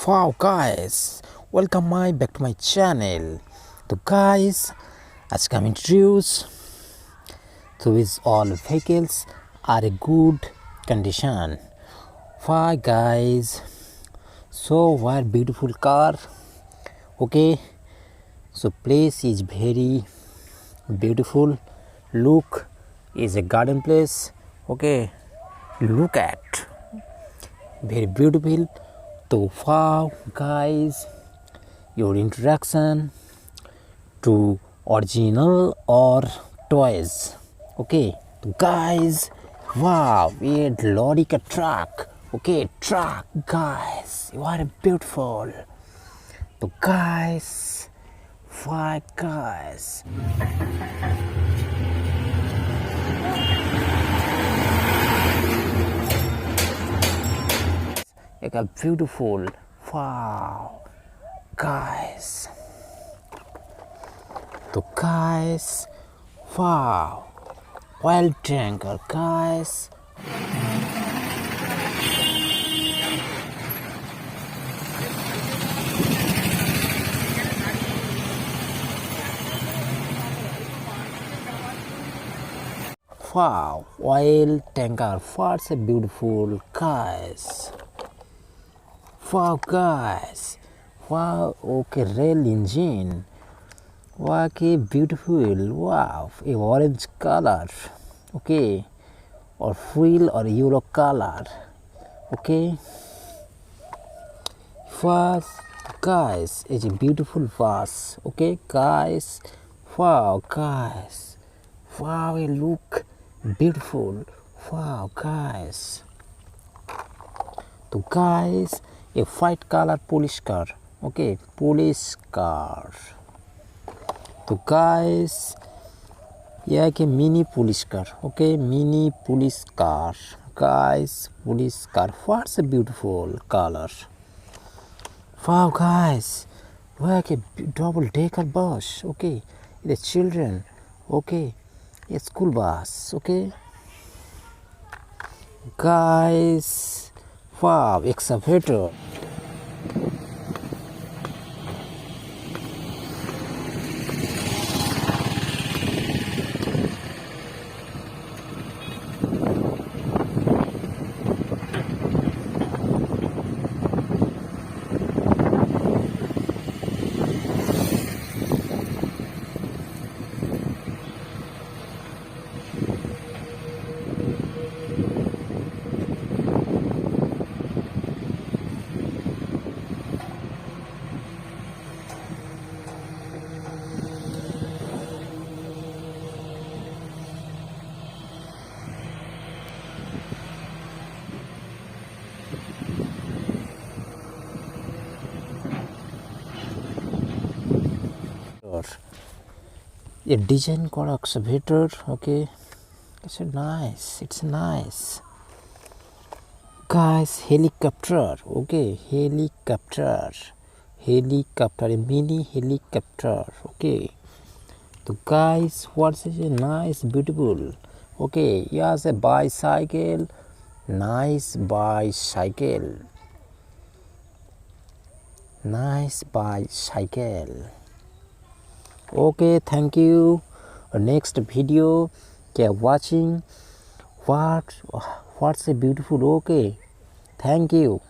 Wow guys, welcome back to my channel. So guys, as I'm introduced to is all vehicles are a good condition. Why guys? So what beautiful car. Okay, so place is very beautiful. Look is a garden place. Okay, look at very beautiful. So wow guys, your introduction to original or toys. Okay, so guys, wow, it's like a truck. Okay, truck guys, you are beautiful. So guys, why guys? Like a beautiful, wow guys. So guys, wow, oil tanker guys. Wow, oil tanker, what's a beautiful guys. Wow guys, wow, okay, rail engine. Wow, okay, beautiful. Wow, a orange color. Okay, or wheel or yellow color. Okay, vase guys, it's a beautiful vase. Okay guys, wow guys, wow, it look beautiful. Wow guys. So guys, a white color police car. Okay, police car. So guys, yeah, okay, mini police car. Okay, mini police car. Guys, police car. What's a beautiful color. Wow guys, like a double decker bus. Okay, the children. Okay, a school bus. Okay, guys, wow, excavator. A design called excavator. Okay, it's nice guys. Helicopter. Okay, helicopter, a mini helicopter. Okay, so guys, what's a nice beautiful. Okay, yes, a bicycle, nice bicycle. Okay, thank you. Next video, keep watching. What's a beautiful. Okay, thank you.